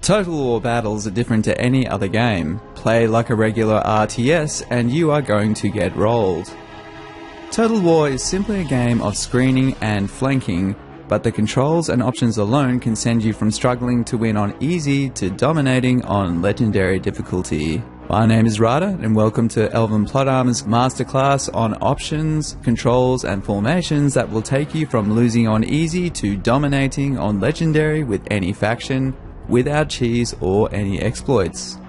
Total War battles are different to any other game. Play like a regular RTS and you are going to get rolled. Total War is simply a game of screening and flanking, but the controls and options alone can send you from struggling to win on easy to dominating on legendary difficulty. My name is Rada and welcome to Elven Plot Armor's masterclass on options, controls and formations that will take you from losing on easy to dominating on legendary with any faction, without cheese or any exploits.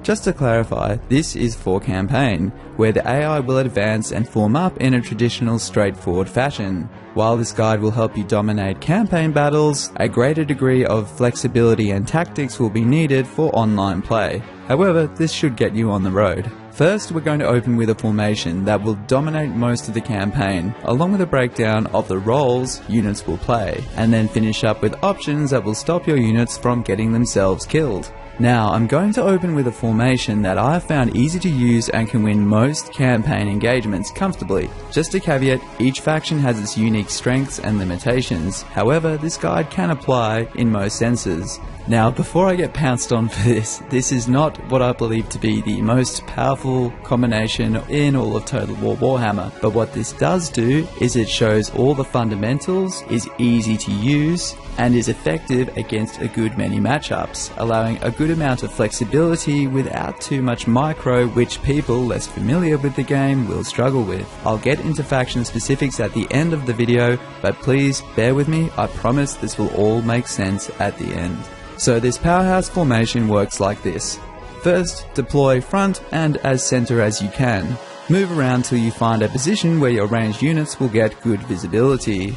Just to clarify, this is for campaign, where the AI will advance and form up in a traditional straightforward fashion. While this guide will help you dominate campaign battles, a greater degree of flexibility and tactics will be needed for online play. However, this should get you on the road. First, we're going to open with a formation that will dominate most of the campaign, along with a breakdown of the roles units will play, and then finish up with options that will stop your units from getting themselves killed. Now, I'm going to open with a formation that I have found easy to use and can win most campaign engagements comfortably. Just a caveat, each faction has its unique strengths and limitations. However, this guide can apply in most senses. Now, before I get pounced on for this is not what I believe to be the most powerful combination in all of Total War Warhammer, but what this does do is it shows all the fundamentals, is easy to use, and is effective against a good many matchups, allowing a good amount of flexibility without too much micro, which people less familiar with the game will struggle with. I'll get into faction specifics at the end of the video, but please bear with me, I promise this will all make sense at the end. So this powerhouse formation works like this. First, deploy front and as center as you can. Move around till you find a position where your ranged units will get good visibility.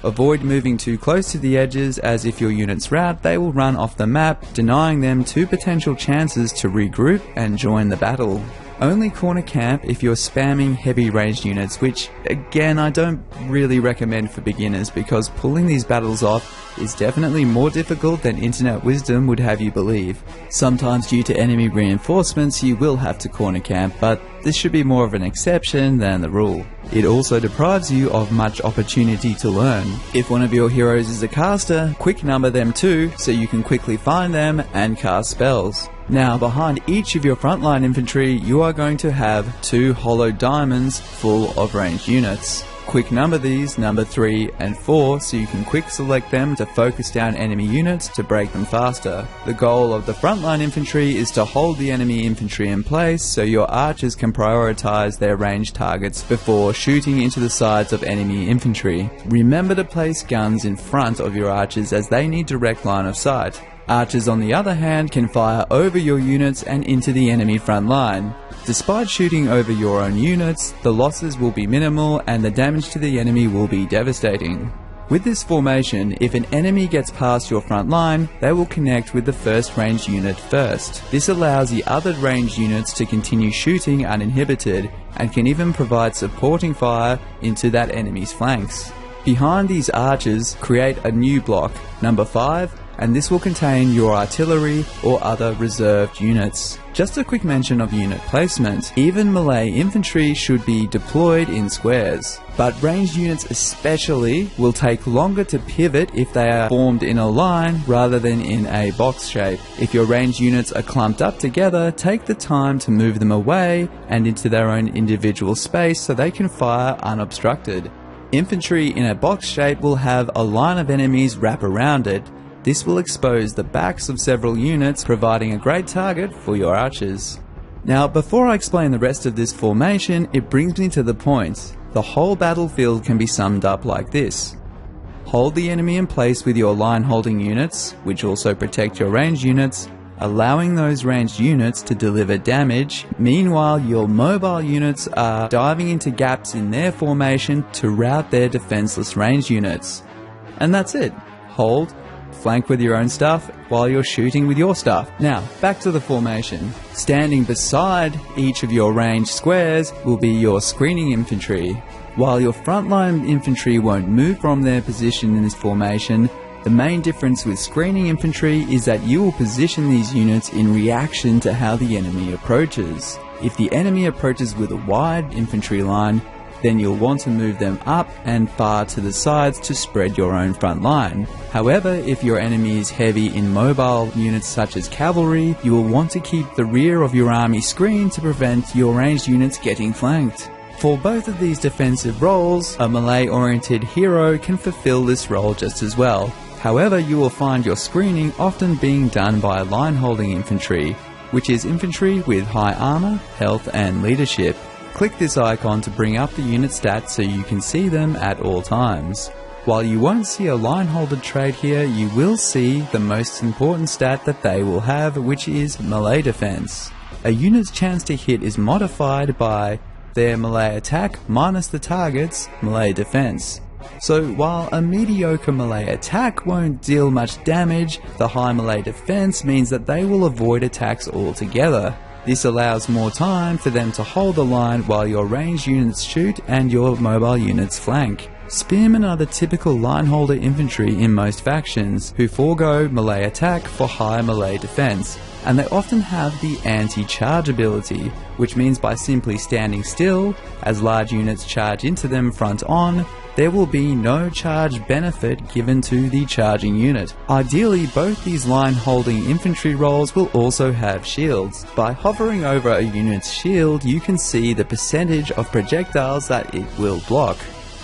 Avoid moving too close to the edges, as if your units rout, they will run off the map, denying them two potential chances to regroup and join the battle. Only corner camp if you're spamming heavy ranged units, which again I don't really recommend for beginners because pulling these battles off is definitely more difficult than internet wisdom would have you believe. Sometimes due to enemy reinforcements you will have to corner camp, but this should be more of an exception than the rule. It also deprives you of much opportunity to learn. If one of your heroes is a caster, quick number them too so you can quickly find them and cast spells. Now, behind each of your frontline infantry, you are going to have 2 hollow diamonds full of ranged units. Quick number these, number 3 and 4, so you can quick select them to focus down enemy units to break them faster. The goal of the frontline infantry is to hold the enemy infantry in place so your archers can prioritize their ranged targets before shooting into the sides of enemy infantry. Remember to place guns in front of your archers as they need direct line of sight. Archers, on the other hand, can fire over your units and into the enemy front line. Despite shooting over your own units, the losses will be minimal and the damage to the enemy will be devastating. With this formation, if an enemy gets past your front line, they will connect with the first ranged unit first. This allows the other ranged units to continue shooting uninhibited and can even provide supporting fire into that enemy's flanks. Behind these archers, create a new block, number 5, and this will contain your artillery or other reserved units. Just a quick mention of unit placement. Even melee infantry should be deployed in squares, but ranged units especially will take longer to pivot if they are formed in a line rather than in a box shape. If your ranged units are clumped up together, take the time to move them away and into their own individual space so they can fire unobstructed. Infantry in a box shape will have a line of enemies wrap around it. This will expose the backs of several units, providing a great target for your archers. Now, before I explain the rest of this formation, it brings me to the point. The whole battlefield can be summed up like this. Hold the enemy in place with your line holding units, which also protect your ranged units, allowing those ranged units to deliver damage. Meanwhile, your mobile units are diving into gaps in their formation to rout their defenseless ranged units. And that's it. Hold, flank with your own stuff while you're shooting with your stuff. Now, back to the formation. Standing beside each of your ranged squares will be your screening infantry. While your frontline infantry won't move from their position in this formation, the main difference with screening infantry is that you will position these units in reaction to how the enemy approaches. If the enemy approaches with a wide infantry line, then you'll want to move them up and far to the sides to spread your own front line. However, if your enemy is heavy in mobile units such as Cavalry, you will want to keep the rear of your army screened to prevent your ranged units getting flanked. For both of these defensive roles, a melee-oriented hero can fulfill this role just as well. However, you will find your screening often being done by line-holding infantry, which is infantry with high armor, health and leadership. Click this icon to bring up the unit stats so you can see them at all times. While you won't see a line-holder trait here, you will see the most important stat that they will have, which is melee defense. A unit's chance to hit is modified by their melee attack minus the target's melee defense. So while a mediocre melee attack won't deal much damage, the high melee defense means that they will avoid attacks altogether. This allows more time for them to hold the line while your ranged units shoot and your mobile units flank. Spearmen are the typical line-holder infantry in most factions, who forego melee attack for high melee defense, and they often have the anti-charge ability, which means by simply standing still, as large units charge into them front on, there will be no charge benefit given to the charging unit. Ideally, both these line-holding infantry roles will also have shields. By hovering over a unit's shield, you can see the percentage of projectiles that it will block.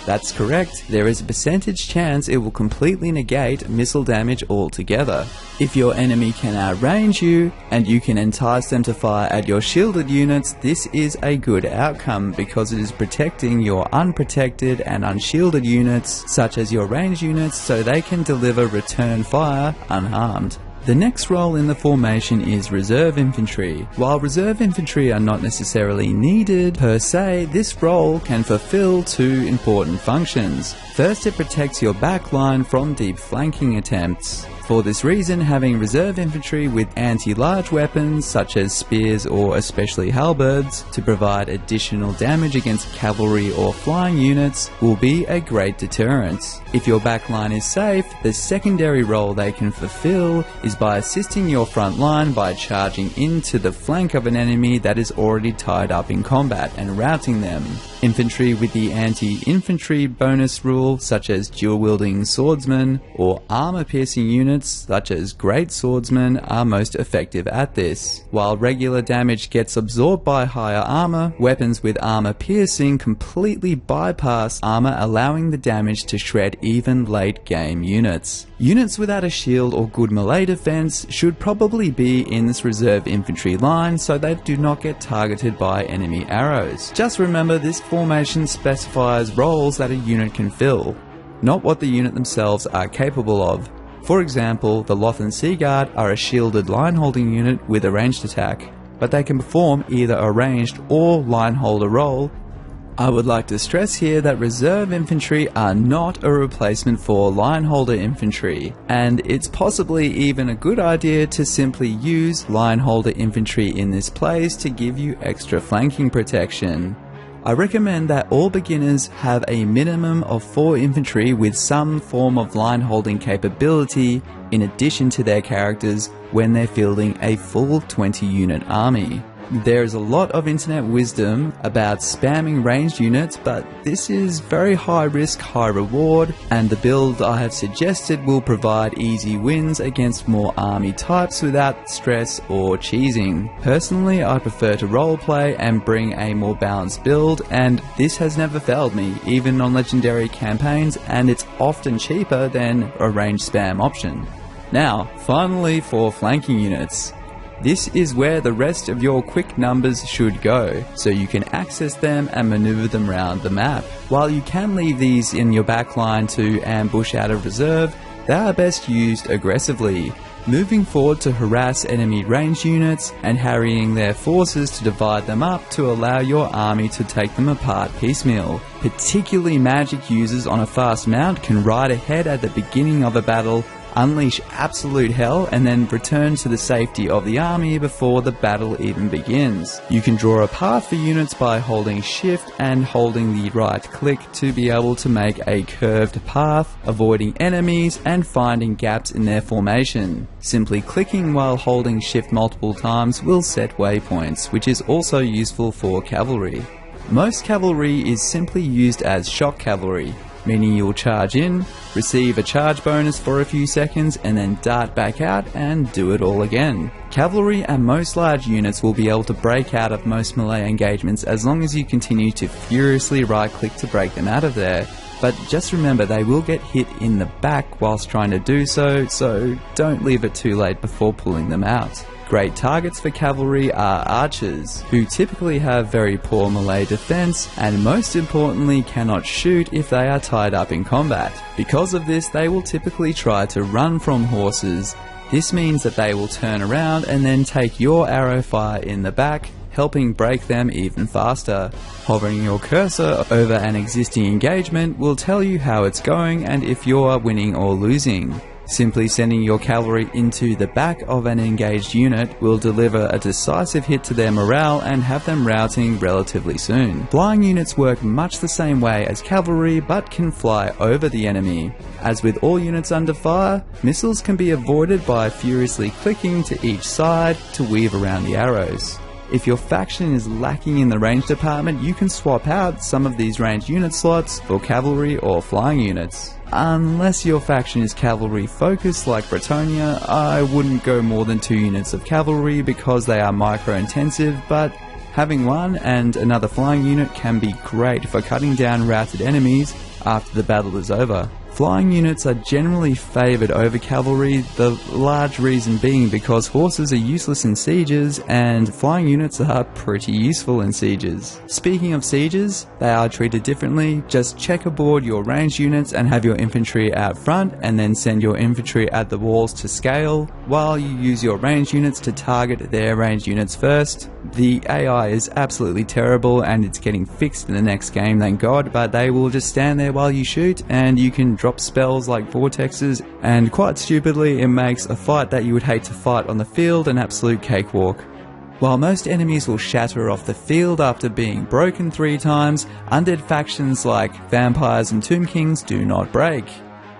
That's correct, there is a percentage chance it will completely negate missile damage altogether. If your enemy can outrange you, and you can entice them to fire at your shielded units, this is a good outcome because it is protecting your unprotected and unshielded units, such as your ranged units, so they can deliver return fire unharmed. The next role in the formation is reserve infantry. While reserve infantry are not necessarily needed per se, this role can fulfill two important functions. First, it protects your backline from deep flanking attempts. For this reason, having reserve infantry with anti-large weapons such as spears or especially halberds to provide additional damage against cavalry or flying units will be a great deterrent. If your backline is safe, the secondary role they can fulfill is by assisting your front line by charging into the flank of an enemy that is already tied up in combat and routing them. Infantry with the anti-infantry bonus rule, such as dual-wielding swordsmen or armor-piercing units such as great swordsmen, are most effective at this. While regular damage gets absorbed by higher armor, weapons with armor piercing completely bypass armor, allowing the damage to shred even late game units. Units without a shield or good melee defense should probably be in this reserve infantry line so they do not get targeted by enemy arrows. Just remember, this formation specifies roles that a unit can fill, not what the unit themselves are capable of. For example, the Lothan Sea Guard are a shielded line-holding unit with a ranged attack, but they can perform either a ranged or line-holder role. I would like to stress here that reserve infantry are not a replacement for line-holder infantry, and it's possibly even a good idea to simply use line-holder infantry in this place to give you extra flanking protection. I recommend that all beginners have a minimum of 4 infantry with some form of line holding capability in addition to their characters when they're fielding a full 20 unit army. There is a lot of internet wisdom about spamming ranged units, but this is very high risk, high reward, and the build I have suggested will provide easy wins against more army types without stress or cheesing. Personally, I prefer to roleplay and bring a more balanced build, and this has never failed me, even on legendary campaigns, and it's often cheaper than a ranged spam option. Now, finally for flanking units. This is where the rest of your quick numbers should go, so you can access them and maneuver them around the map. While you can leave these in your backline to ambush out of reserve, they are best used aggressively, moving forward to harass enemy ranged units and harrying their forces to divide them up to allow your army to take them apart piecemeal. Particularly magic users on a fast mount can ride ahead at the beginning of a battle, unleash absolute hell, and then return to the safety of the army before the battle even begins. You can draw a path for units by holding shift and holding the right click to be able to make a curved path, avoiding enemies and finding gaps in their formation. Simply clicking while holding shift multiple times will set waypoints, which is also useful for cavalry. Most cavalry is simply used as shock cavalry, meaning you'll charge in, receive a charge bonus for a few seconds, and then dart back out and do it all again. Cavalry and most large units will be able to break out of most melee engagements as long as you continue to furiously right click to break them out of there. But just remember, they will get hit in the back whilst trying to do so, so don't leave it too late before pulling them out. Great targets for cavalry are archers, who typically have very poor melee defense and most importantly cannot shoot if they are tied up in combat. Because of this, they will typically try to run from horses. This means that they will turn around and then take your arrow fire in the back, helping break them even faster. Hovering your cursor over an existing engagement will tell you how it's going and if you're winning or losing. Simply sending your cavalry into the back of an engaged unit will deliver a decisive hit to their morale and have them routing relatively soon. Flying units work much the same way as cavalry but can fly over the enemy. As with all units under fire, missiles can be avoided by furiously clicking to each side to weave around the arrows. If your faction is lacking in the range department, you can swap out some of these ranged unit slots for cavalry or flying units. Unless your faction is cavalry focused like Bretonia, I wouldn't go more than 2 units of cavalry because they are micro intensive, but having one and another flying unit can be great for cutting down routed enemies after the battle is over. Flying units are generally favoured over cavalry, the large reason being because horses are useless in sieges and flying units are pretty useful in sieges. Speaking of sieges, they are treated differently. Just checkerboard your ranged units and have your infantry out front and then send your infantry at the walls to scale, while you use your ranged units to target their ranged units first. The AI is absolutely terrible and it's getting fixed in the next game, thank God, but they will just stand there while you shoot and you can drop spells like vortexes, and quite stupidly it makes a fight that you would hate to fight on the field an absolute cakewalk. While most enemies will shatter off the field after being broken 3 times, undead factions like vampires and tomb kings do not break.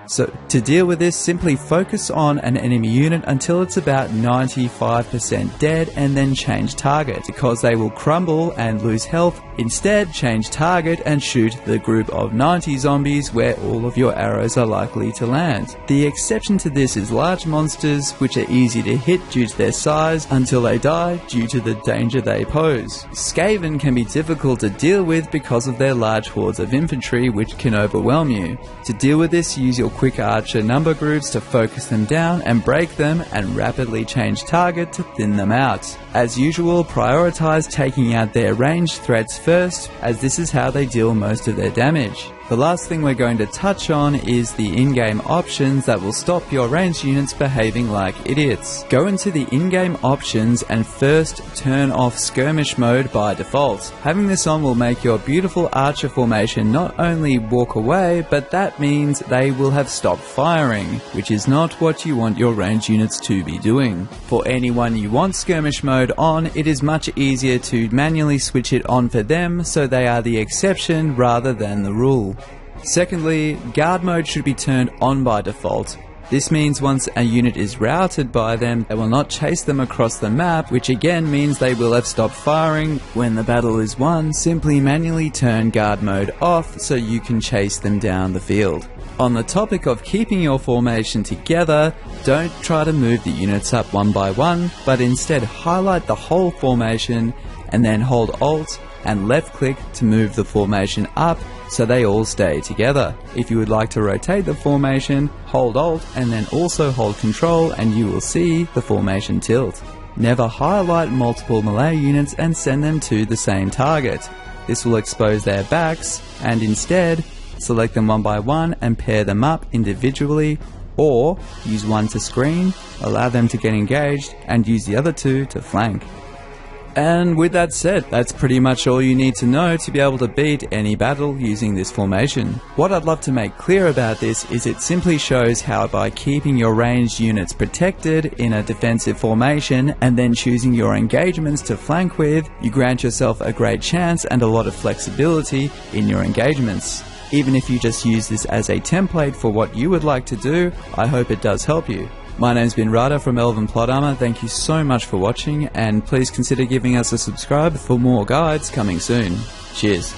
So to deal with this, simply focus on an enemy unit until it's about 95% dead and then change target, because they will crumble and lose health. Instead, change target and shoot the group of 90 zombies where all of your arrows are likely to land. The exception to this is large monsters, which are easy to hit due to their size until they die due to the danger they pose. Skaven can be difficult to deal with because of their large hordes of infantry, which can overwhelm you. To deal with this, use your quick archer number groups to focus them down and break them and rapidly change target to thin them out. As usual, prioritize taking out their ranged threats first, as this is how they deal most of their damage. The last thing we're going to touch on is the in-game options that will stop your ranged units behaving like idiots. Go into the in-game options and first turn off skirmish mode by default. Having this on will make your beautiful archer formation not only walk away, but that means they will have stopped firing, which is not what you want your ranged units to be doing. For anyone you want skirmish mode on, it is much easier to manually switch it on for them so they are the exception rather than the rule. Secondly, guard mode should be turned on by default. This means once a unit is routed by them, they will not chase them across the map, which again means they will have stopped firing. When the battle is won, simply manually turn guard mode off so you can chase them down the field. On the topic of keeping your formation together, don't try to move the units up one by one, but instead highlight the whole formation and then hold Alt and left click to move the formation up so they all stay together. If you would like to rotate the formation, hold Alt and then also hold Control and you will see the formation tilt. Never highlight multiple melee units and send them to the same target. This will expose their backs, and instead select them one by one and pair them up individually, or use one to screen, allow them to get engaged and use the other 2 to flank. And with that said, that's pretty much all you need to know to be able to beat any battle using this formation. What I'd love to make clear about this is it simply shows how by keeping your ranged units protected in a defensive formation and then choosing your engagements to flank with, you grant yourself a great chance and a lot of flexibility in your engagements. Even if you just use this as a template for what you would like to do, I hope it does help you. My name's been Rada from Elven Plot Armor. Thank you so much for watching, and please consider giving us a subscribe for more guides coming soon. Cheers.